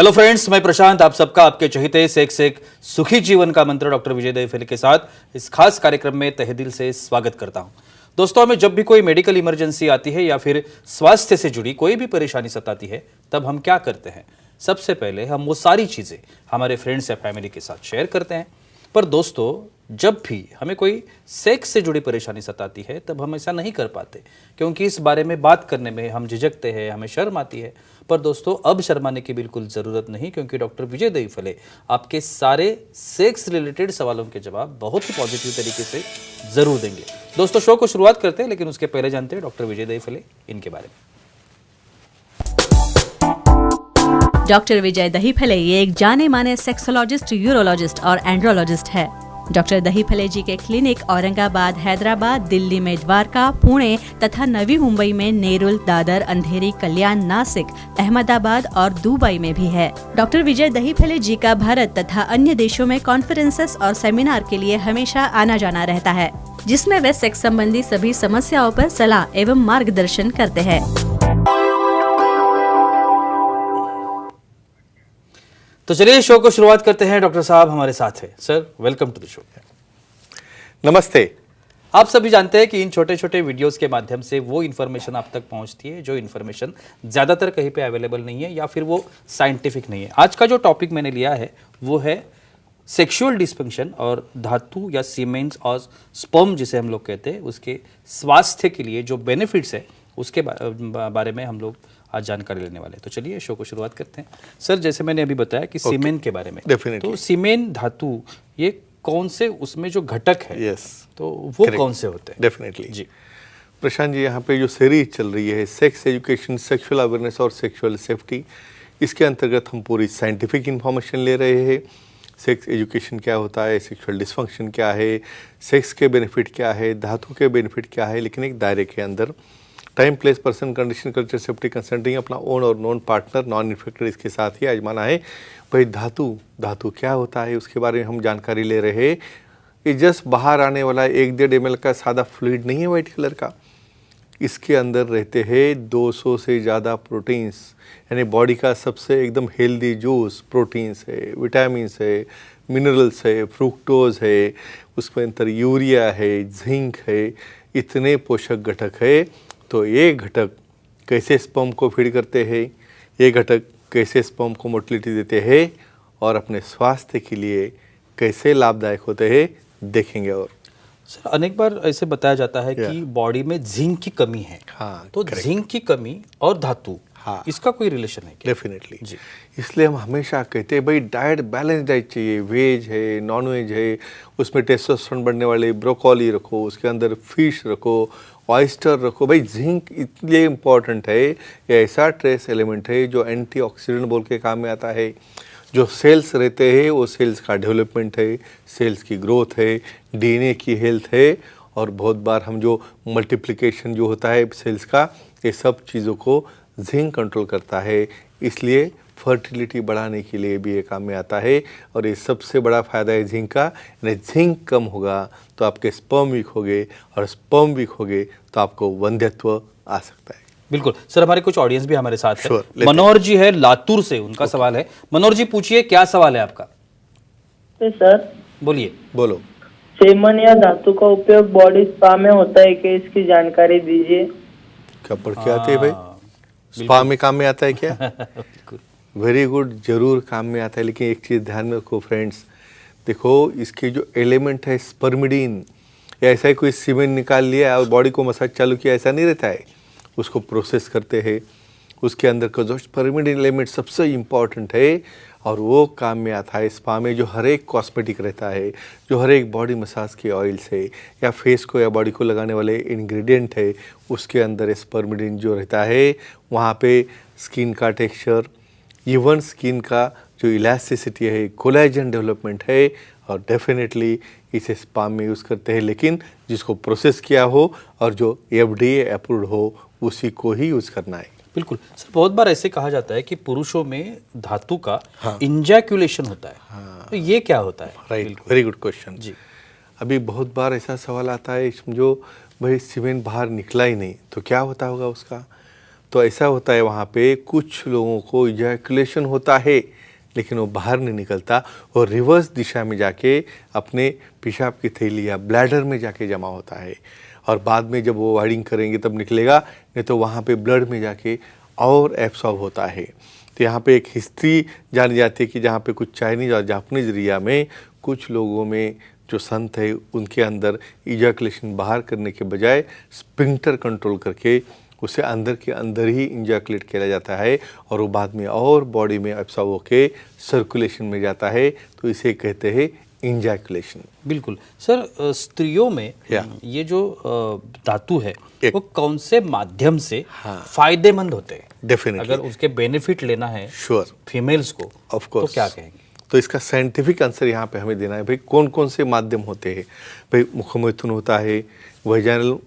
Hello friends, मैं प्रशांत आप सबका आपके चहेते सेक्स एक सुखी जीवन का मंत्र डॉक्टर विजय दहीफले के साथ इस खास कार्यक्रम में तहे दिल से स्वागत करता हूं। दोस्तों, हमें जब भी कोई मेडिकल इमरजेंसी आती है या फिर स्वास्थ्य से जुड़ी कोई भी परेशानी सताती है, तब हम क्या करते हैं? सबसे पहले हम वो सारी चीजें हमारे फ्रेंड्स या फैमिली के साथ शेयर करते हैं। पर दोस्तों, जब भी हमें कोई सेक्स से जुड़ी परेशानी सताती है, तब हम ऐसा नहीं कर पाते, क्योंकि इस बारे में बात करने में हम झिझकते हैं, हमें शर्म आती है। पर दोस्तों, अब शर्माने की बिल्कुल ज़रूरत नहीं, क्योंकि डॉक्टर विजय दहीफले आपके सारे सेक्स रिलेटेड सवालों के जवाब बहुत ही पॉजिटिव तरीके से ज़रूर देंगे। दोस्तों, शो को शुरुआत करते हैं, लेकिन उसके पहले जानते हैं डॉक्टर विजय दहीफले इनके बारे में। डॉक्टर विजय दहीफले ये एक जाने माने सेक्सोलॉजिस्ट, यूरोलॉजिस्ट और एंड्रोलॉजिस्ट है। डॉक्टर दहीफले जी के क्लिनिक औरंगाबाद, हैदराबाद, दिल्ली में द्वारका, पुणे तथा नवी मुंबई में नेरुल, दादर, अंधेरी, कल्याण, नासिक, अहमदाबाद और दुबई में भी है। डॉक्टर विजय दहीफले जी का भारत तथा अन्य देशों में कॉन्फ्रेंसेस और सेमिनार के लिए हमेशा आना जाना रहता है, जिसमें वे सेक्स संबंधी सभी समस्याओं पर सलाह एवं मार्गदर्शन करते हैं। तो चलिए शो को शुरुआत करते हैं। डॉक्टर साहब हमारे साथ है। Sir, welcome to the show. नमस्ते। आप सभी जानते हैं कि इन छोटे छोटे वीडियोस के माध्यम से वो इन्फॉर्मेशन आप तक पहुंचती है जो इन्फॉर्मेशन ज़्यादातर कहीं पे अवेलेबल नहीं है या फिर वो साइंटिफिक नहीं है। आज का जो टॉपिक मैंने लिया है वो है सेक्सुअल डिस्फंक्शन और धातु या सीमेंस और स्पर्म जिसे हम लोग कहते हैं, उसके स्वास्थ्य के लिए जो बेनिफिट्स है उसके बारे में हम लोग आज जानकारी लेने वाले हैं। तो चलिए शो को शुरुआत करते हैं। सर, जैसे मैंने अभी बताया कि सीमेन के बारे में, तो सीमेन धातु ये कौन से उसमें जो घटक है, तो वो कौन से होते हैं? डेफिनेटली जी प्रशांत जी, यहाँ पे जो सीरीज चल रही है सेक्स एजुकेशन, सेक्सुअल अवेयरनेस और सेक्सुअल सेफ्टी, इसके अंतर्गत हम पूरी साइंटिफिक इंफॉर्मेशन ले रहे हैं। सेक्स एजुकेशन क्या होता है, सेक्सुअल डिस्फंक्शन क्या है, सेक्स के बेनिफिट क्या है, धातु के बेनिफिट क्या है, लेकिन एक दायरे के अंदर time, place, person, condition, culture, safety, consulting, अपना ओन और नॉन पार्टनर, नॉन इन्फेक्टेड इसके साथ ही आजमाना है। भाई धातु क्या होता है उसके बारे में हम जानकारी ले रहे हैं। ये जस्ट बाहर आने वाला 1-1.5 ml का सादा फ्लूइड नहीं है वाइट कलर का। इसके अंदर रहते हैं 200 से ज़्यादा प्रोटीन्स, यानी बॉडी का सबसे एकदम हेल्दी जूस, प्रोटीन्स है, विटामिन्स है, मिनरल्स है, फ्रुक्टोज है, उसके अंदर यूरिया है, जिंक है, इतने पोषक घटक है। तो ये घटक कैसे स्पर्म को फीड करते हैं, ये घटक कैसे स्पर्म को मोटिलिटी देते हैं और अपने स्वास्थ्य के लिए कैसे लाभदायक होते हैं, देखेंगे। और सर, अनेक बार ऐसे बताया जाता है कि बॉडी में जिंक की कमी है। हाँ, तो जिंक की कमी और धातु, हाँ, इसका कोई रिलेशन है क्या? डेफिनेटली जी। इसलिए हम हमेशा कहते हैं भाई डाइट, बैलेंस डाइट चाहिए। वेज है, नॉन वेज है, उसमें टेस्टोस्टेरोन बढ़ने वाले ब्रोकोली रखो, उसके अंदर फिश रखो, ऑयस्टर रखो। भाई जिंक इसलिए इम्पॉर्टेंट है, ये ऐसा ट्रेस एलिमेंट है जो एंटीऑक्सीडेंट बोल के काम में आता है। जो सेल्स रहते हैं वो सेल्स का डेवलपमेंट है, सेल्स की ग्रोथ है, डीएनए की हेल्थ है, और बहुत बार हम जो मल्टीप्लिकेशन जो होता है सेल्स का, ये सब चीज़ों को जिंक कंट्रोल करता है। इसलिए फर्टिलिटी बढ़ाने के लिए भी ये काम में आता है। और ये सबसे बड़ा फ़ायदा है जिंक का, यानी जिंक कम होगा तो आपके स्पर्म वीक होंगे, और स्पर्म वीक होंगे तो आपको वंध्यत्व आ सकता है। बिल्कुल सर, हमारे कुछ ऑडियंस भी हमारे साथ है। मनोहर जी है लातूर से, उनका सवाल है। मनोहर जी, पूछिए, क्या सवाल है आपका? सर बोलिए। बोलो। सेमन या धातु का उपयोग बॉडी स्पा में होता है क्या, इसकी जानकारी दीजिए। क्या पढ़ के आते हैं भाई? स्पा में काम में आता है क्या? वेरी गुड, जरूर काम में आता है। लेकिन एक चीज़ ध्यान में रखो फ्रेंड्स, देखो इसके जो एलिमेंट है स्पर्मिडीन, या ऐसा ही कोई सीमेंट निकाल लिया और बॉडी को मसाज चालू किया, ऐसा नहीं रहता है। उसको प्रोसेस करते हैं, उसके अंदर का जो स्पर्मिडीन एलिमेंट सबसे इम्पॉर्टेंट है, और वो काम में आता है स्पा में। जो हर एक कॉस्मेटिक रहता है, जो हर एक बॉडी मसाज के ऑयल्स है, या फेस को या बॉडी को लगाने वाले इंग्रेडिएंट है, उसके अंदर स्पर्मिडीन जो रहता है, वहाँ पे स्किन का टेक्सचर, इवन स्किन का जो इलास्टिसिटी है, कोलेजन डेवलपमेंट है, और डेफिनेटली इसे स्पा में यूज़ करते हैं। लेकिन जिसको प्रोसेस किया हो और जो FDA अप्रूव्ड हो, उसी को ही यूज़ करना है। बिल्कुल सर, बहुत बार ऐसे कहा जाता है कि पुरुषों में धातु का इंजैक्यूलेशन होता है। हाँ। तो ये क्या होता है? राइट, वेरी गुड क्वेश्चन जी। अभी बहुत बार ऐसा सवाल आता है, समझो भाई सीमेंट बाहर निकला ही नहीं तो क्या होता होगा उसका? तो ऐसा होता है वहाँ पे कुछ लोगों को इजैकुलेशन होता है लेकिन वो बाहर नहीं निकलता और रिवर्स दिशा में जाके अपने पेशाब की थैली या ब्लैडर में जाके जमा होता है और बाद में जब वो वाइडिंग करेंगे तब निकलेगा, नहीं तो वहाँ पे ब्लड में जाके और एब्सॉर्ब होता है। तो यहाँ पे एक हिस्ट्री जानी जाती है कि जहाँ पे कुछ चाइनीज और जापानीज एरिया में कुछ लोगों में जो संत है उनके अंदर इजैकुलेशन बाहर करने के बजाय स्पिंक्टर कंट्रोल करके उसे अंदर के अंदर ही इंजैकुलेट किया जाता है और वो बाद में और बॉडी में एब्सॉर्ब होके सर्कुलेशन में जाता है, तो इसे कहते हैं इंजैकुलेशन। बिल्कुल सर, स्त्रियों में ये जो धातु है वो कौन से माध्यम से फायदेमंद होते हैं? डेफिनेटली अगर उसके बेनिफिट लेना है श्योर फीमेल्स को ऑफ कोर्स, तो क्या कहेंगे? तो इसका साइंटिफिक आंसर यहाँ पे हमें देना है भाई कौन कौन से माध्यम होते हैं। भाई मुखमैथुन होता है, वजाइनल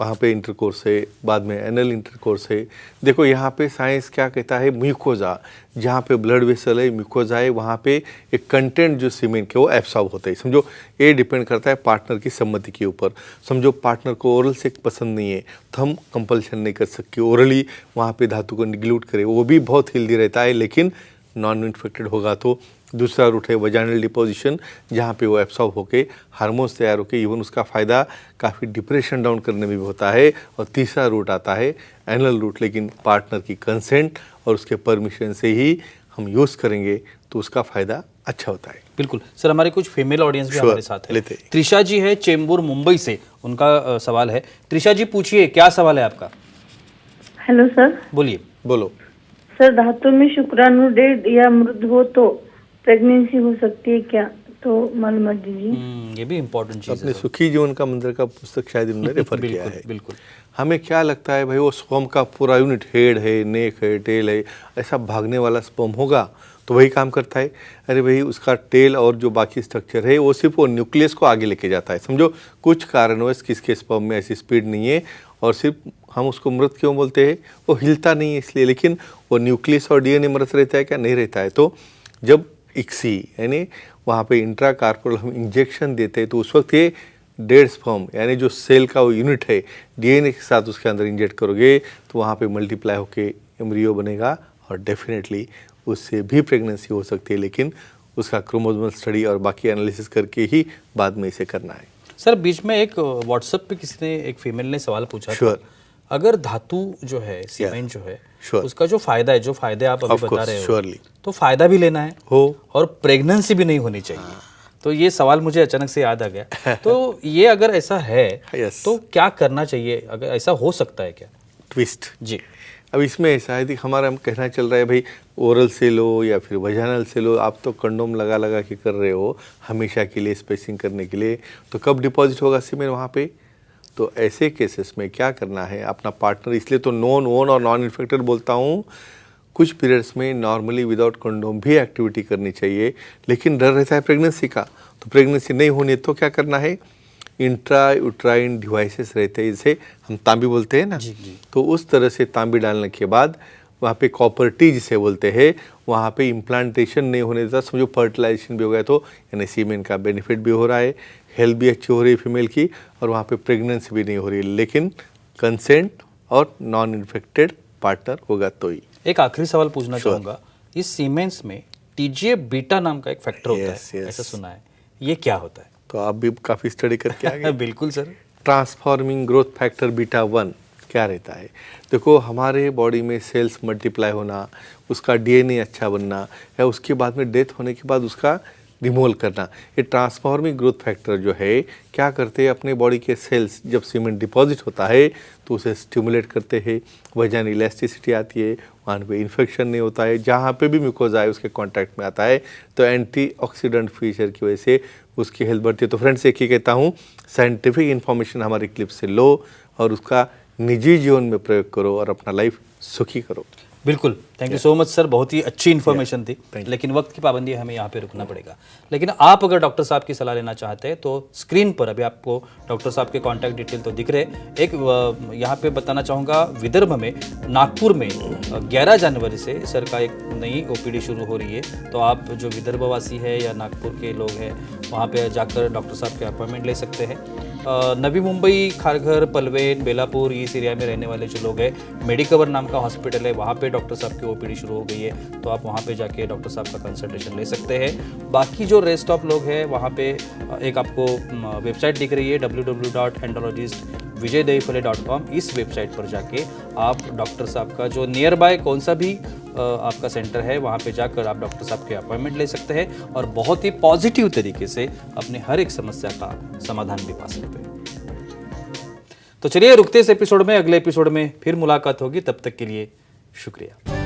वहाँ पे इंटरकोर्स है, बाद में एनल इंटरकोर्स है। देखो यहाँ पे साइंस क्या कहता है, म्यूकोजा, जहाँ पे ब्लड वेसल है म्यूकोजा है, वहाँ पे एक कंटेंट जो सीमेन के वो एब्सॉर्ब होता है। समझो ये डिपेंड करता है पार्टनर की सम्मति के ऊपर। समझो पार्टनर को ओरल सेक्स पसंद नहीं है तो हम कंपल्शन नहीं कर सकते ओरली वहाँ पे धातु को निगलूट करे, वो भी बहुत हेल्दी रहता है। लेकिन नॉन इन्फेक्टेड होगा तो दूसरा रूट है वजाइनल डिपोजिशन, जहाँ पे वो एब्सॉर्ब होके हार्मोन्स तैयार होके इवन उसका फ़ायदा काफ़ी डिप्रेशन डाउन करने में भी होता है। और तीसरा रूट आता है एनल रूट, लेकिन पार्टनर की कंसेंट और उसके परमिशन से ही हम यूज़ करेंगे तो उसका फ़ायदा अच्छा होता है। बिल्कुल सर, हमारे कुछ फीमेल ऑडियंस भी हमारे साथ है। लेते। त्रिशा जी है चेंबूर मुंबई से, उनका सवाल है। त्रिशा जी पूछिए, क्या सवाल है आपका? Hello sir. बोलिए। बोलो। सर, धातु में शुक्राणु डेड या मृत हो तो प्रेगनेंसी हो सकती है क्या? तो मालूमात दीजिए। ये भी इम्पोर्टेंट चीज है अपने सर। सुखी जीवन का मंत्र का पुस्तक शायद उन्होंने रेफर किया है। बिल्कुल। हमें क्या लगता है भाई वो स्पर्म का पूरा यूनिट हेड है, नेक है, टेल है, ऐसा भागने वाला स्पर्म होगा तो वही काम करता है। अरे भाई उसका टेल और जो बाकी स्ट्रक्चर है वो सिर्फ वो न्यूक्लियस को आगे लेके जाता है। समझो कुछ कारणवश किसके स्पर्म में ऐसी स्पीड नहीं है और सिर्फ हम उसको मृत क्यों बोलते हैं, वो हिलता नहीं है इसलिए। लेकिन वो न्यूक्लियस और डीएनए मृत रहता है क्या? नहीं रहता है। तो जब इक्सी यानी वहाँ पे इंट्राकार्पोरल हम इंजेक्शन देते हैं तो उस वक्त ये डेड स्पर्म यानी जो सेल का वो यूनिट है डीएनए के साथ उसके अंदर इंजेक्ट करोगे तो वहाँ पे मल्टीप्लाई होके एम्ब्रियो बनेगा और डेफिनेटली उससे भी प्रेगनेंसी हो सकती है। लेकिन उसका क्रोमोसोमल स्टडी और बाकी एनालिसिस करके ही बाद में इसे करना है। सर बीच में एक व्हाट्सएप पे किसी ने, एक फीमेल ने सवाल पूछा था, अगर धातु जो है सीमेंट जो है उसका जो फायदा है, जो फायदे आप अभी बता रहे हो, तो फायदा भी लेना है और प्रेगनेंसी भी नहीं होनी चाहिए। तो ये सवाल मुझे अचानक से याद आ गया। तो ये अगर ऐसा है तो क्या करना चाहिए, अगर ऐसा हो सकता है क्या? ट्विस्ट जी। अब इसमें ऐसा है कि हमारा हम कहना चल रहा है भाई ओरल से लो या फिर वजाइनल से लो, आप तो कंडोम लगा लगा के कर रहे हो हमेशा के लिए स्पेसिंग करने के लिए, तो कब डिपॉजिट होगा सीमेन वहाँ पे? तो ऐसे केसेस में क्या करना है, अपना पार्टनर, इसलिए तो नॉन ओन और नॉन इन्फेक्टेड बोलता हूँ, कुछ पीरियड्स में नॉर्मली विदाउट कंडोम भी एक्टिविटी करनी चाहिए। लेकिन डर रहता है प्रेगनेंसी का, तो प्रेगनेंसी नहीं होनी तो क्या करना है, इंट्रा यूट्राइन डिवाइसेस रहते हैं, जिसे हम तांबी बोलते हैं ना, तो उस तरह से तांबी डालने के बाद वहाँ पे कॉपर टी जिसे बोलते हैं, वहाँ पे इम्प्लांटेशन नहीं होने देता। समझो फर्टिलाइजेशन भी हो गया तो यानी सीमेन का बेनिफिट भी हो रहा है, हेल्थ भी अच्छी हो रही है फीमेल की, और वहाँ पे प्रेगनेंसी भी नहीं हो रही है। लेकिन कंसेंट और नॉन इन्फेक्टेड पार्टनर होगा तो ही। एक आखिरी सवाल पूछना चाहूँगा, इस सीमेंस में टीजीए बीटा नाम का एक फैक्टर होता है, ऐसा सुना है, ये क्या होता है? तो आप भी काफ़ी स्टडी करके आ गए। बिल्कुल sir. Transforming growth factor beta 1 क्या रहता है? देखो हमारे बॉडी में सेल्स मल्टीप्लाई होना, उसका डीएनए अच्छा बनना या उसके बाद में डेथ होने के बाद उसका रिमूवल करना, ये ट्रांसफॉर्मिंग ग्रोथ फैक्टर जो है क्या करते हैं, अपने बॉडी के सेल्स जब सीमेंट डिपॉजिट होता है तो उसे स्टिमुलेट करते हैं, वजन इलास्टिसिटी आती है, वहाँ पे इन्फेक्शन नहीं होता है, जहाँ पे भी म्यूकोजा है उसके कांटेक्ट में आता है तो एंटीऑक्सीडेंट फीचर की वजह से उसकी हेल्थ बढ़ती है। तो फ्रेंड्स एक ही कहता हूँ, साइंटिफिक इन्फॉर्मेशन हमारी क्लिप से लो और उसका निजी जीवन में प्रयोग करो और अपना लाइफ सुखी करो। बिल्कुल, thank you so much sir, बहुत ही अच्छी इन्फॉर्मेशन थी। लेकिन वक्त की पाबंदी हमें यहाँ पे रुकना पड़ेगा। लेकिन आप अगर डॉक्टर साहब की सलाह लेना चाहते हैं तो स्क्रीन पर अभी आपको डॉक्टर साहब के कॉन्टैक्ट डिटेल तो दिख रहे। एक यहाँ पे बताना चाहूँगा, विदर्भ में नागपुर में 11 जनवरी से सर का एक नई ओपीडी शुरू हो रही है। तो आप जो विदर्भवासी है या नागपुर के लोग हैं वहाँ पे जाकर डॉक्टर साहब के अपॉइंटमेंट ले सकते हैं। नवी मुंबई, खारघर, पलवेन, बेलापुर इस एरिया में रहने वाले जो लोग हैं, मेडिकवर नाम का हॉस्पिटल है, वहाँ पे डॉक्टर साहब की ओपीडी शुरू हो गई है, तो आप वहाँ पे जाके डॉक्टर साहब का कंसल्टेशन ले सकते हैं। बाकी जो रेस्ट ऑफ लोग हैं वहाँ पे एक आपको वेबसाइट दिख रही है www.andrologistvijaydahifale.com। इस वेबसाइट पर जाके आप डॉक्टर साहब का जो नियर बाय कौन सा भी आपका सेंटर है वहाँ पे जाकर आप डॉक्टर साहब के अपॉइंटमेंट ले सकते हैं और बहुत ही पॉजिटिव तरीके से अपने हर एक समस्या का समाधान भी पा सकते हैं। तो चलिए रुकते इस एपिसोड में, अगले एपिसोड में फिर मुलाकात होगी, तब तक के लिए शुक्रिया।